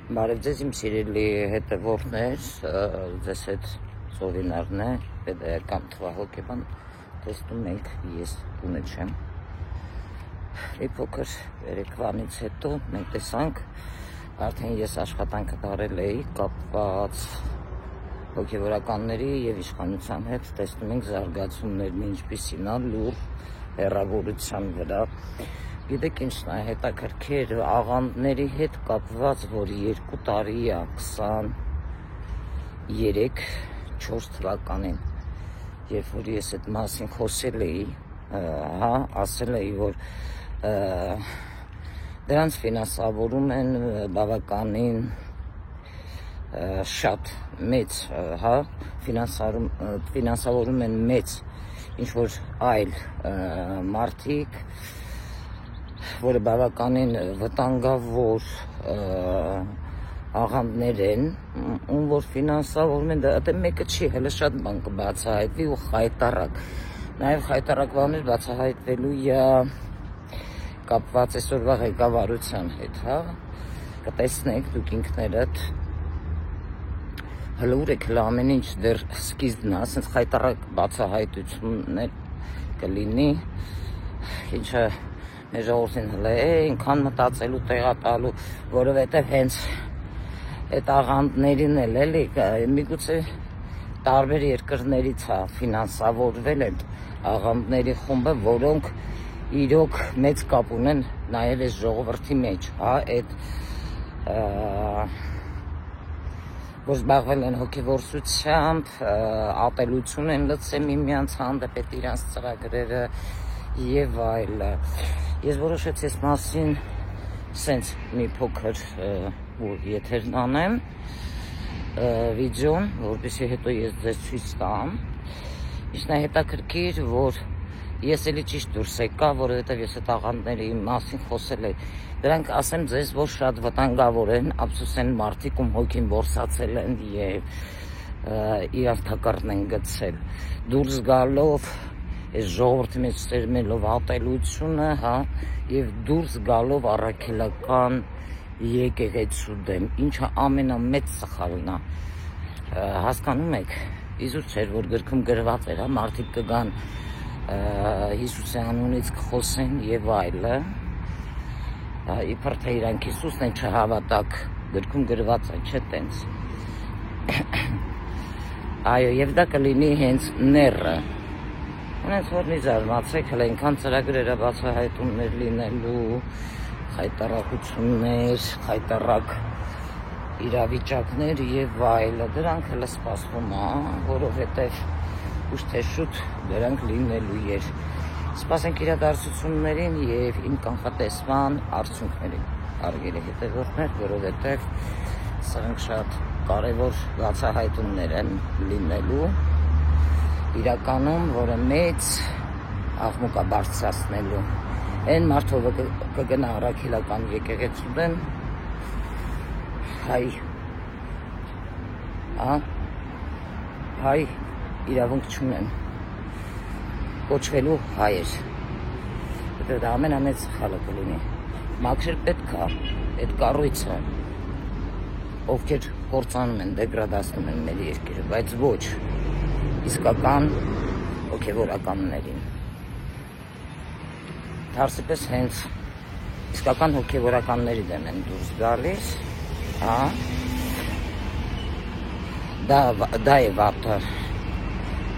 Բարև ձեզ իմ սիրելի հետևորդներ, ձեզ հետ Զորինարն է, պետական թվահոգեբան, տեսնում եք, ես տունը չեմ։ Մի փոքր երեկվանից հետո մենք տեսանք, արդեն ես աշխատանքը տարել էի, կապված հոգևորականների և իշխանության հետ, տեսնում ենք զարգացումներն ինչպիսին է լուր հեռավորության վրա։ Գիտեք ինչն է հետաքրքիր աղանդների հետ կապված, որ 2 տարի է 23-4 թվականին, երբ որ ես այդ մասին խոսել էի, ասել էի, որ դրանց ֆինանսավորում են բավականին շատ մեծ, ֆինանսավորում են մեծ ինչ-որ այլ մարդիկ, որը բավականին վտանգավոր աղանդներ են, ում որ ֆինանսավորում են, դա մեկը չի, հələ շատ բան կբացահայտվի ու խայտառակ, նաև խայտառակ բաներ բացահայտվելու է կապված այսօրվա ղեկավարության հետ, կտեսնեք դուք ինքներդ, հələ ուր եք, հələ ամեն ինչ դեռ սկիզբն է, ասենց խայտառակ բացահայտություններ կլինի, ինչը մեր ժողովրդին հələ այնքան մտածելու տեղատալու, որովհետև հենց այդ աղանդներին էլ էլի, միգուցե տարբեր երկրներից է ֆինանսավորվել այդ աղանդների խումբը, որոնք իրոք մեծ կապ ունեն նաև այս ժողովրդի մեջ, այդ որ զբաղվել են հոգևորությամբ, ատելություն են լցել միմյանց հանդեպ այդ իրանց ծրագրերը և այլը։ Ես որոշեցի այս մասին սենց մի փոքր եթերն անեմ վիդեոն, որպեսզի հետո ես ձեզ ցույց տամ։ Ինչն է հետաքրքիր, որ ես էլի ճիշտ դուրս եկա, որովհետև ես այդ աղանդների մասին խոսել եմ։ Դրանք ասեմ ձեզ, որ շատ վտանգավոր են, ափսոս են մարդիկ, ում հոգին որսացել են և իրար թակարդն են գցել։ Դուրս գալով այս ժողովրդի մեջ սերմելով ատելությունը, և դուրս գալով առաքելական եկեղեցու դեմ, ինչը ամենամեծ սխալն է, հասկանում եք, Հիսուս չէր, որ գրքում գրված էր, մարդիկ կգան Հիսուսի անունից կխոսեն և այլը, իբր թե իրանք Հիսուսն են չհավատակ, գրքում գրված է, չէ տենց։ Այո, և դա կլինի հենց նեռը, Ունենց որ մի զարմացեք, հələ այնքան ծրագրերը բացահայտումներ լինելու, խայտառակություններ, խայտառակ իրավիճակներ և այլը, դրանք հələ սպասվում է, որովհետև ուշ թե շուտ դրանք լինելու էր։ Սպասենք իրադարձություններին և իմ կանխատեսման արդյունքներին, հարգելի հետևորդներ, որովհետև սրանք շատ կարևոր բացահայտումներ են լինելու։ Իրականում, որը մեծ աղմուկ է բարձրացնելու, այն մարդով կգնա առաքելական եկեղեցու դեմ, հայ իրավունք չունեն կոչվելու հայեր, դա ամենամեծ սխալը կլինի։ Մաքրել պետք է այդ կառույցը, ովքեր կործանում են, դեգրադացնում են մեր երկիրը, բայց ոչ իսկական հոգևորականներին։ Թարսիպես հենց իսկական հոգևորականների դեմ են դուրս գալիս, դա է վատը։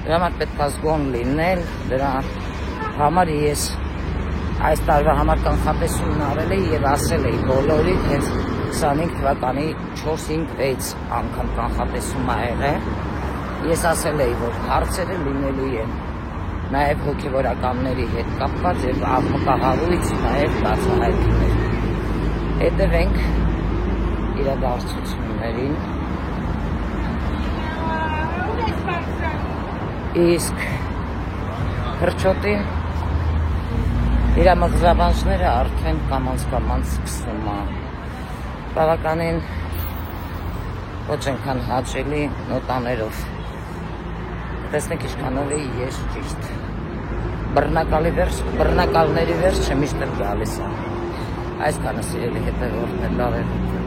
Դրա համար պետք է զգոն լինել, դրա համար ես այս տարվա համար կանխատեսումն արել էի և ասել էի բոլորիդ հենց 25 թվականի 4-5-6 անգամ կանխատեսում ա եղել։ Ես ասել էի, որ հարցերը լինելու են նաև հոգևորականների հետ կապված և աղմկահարույց նաև բացահայտումներ։ Հետևենք իրադարձություններին։ Իսկ հրճոտին իր մղձավանջները արդեն կամանց սկսում է։ Բավականին ոչ այնքան հաճելի նոտաներով։ Տեսնեք ինչքանով էի ես ճիշտ։ Բռնակալների վերջը միշտ էլ գալիս է։ Այսքանը սիրելի հետևորդներ, լավ եղեք։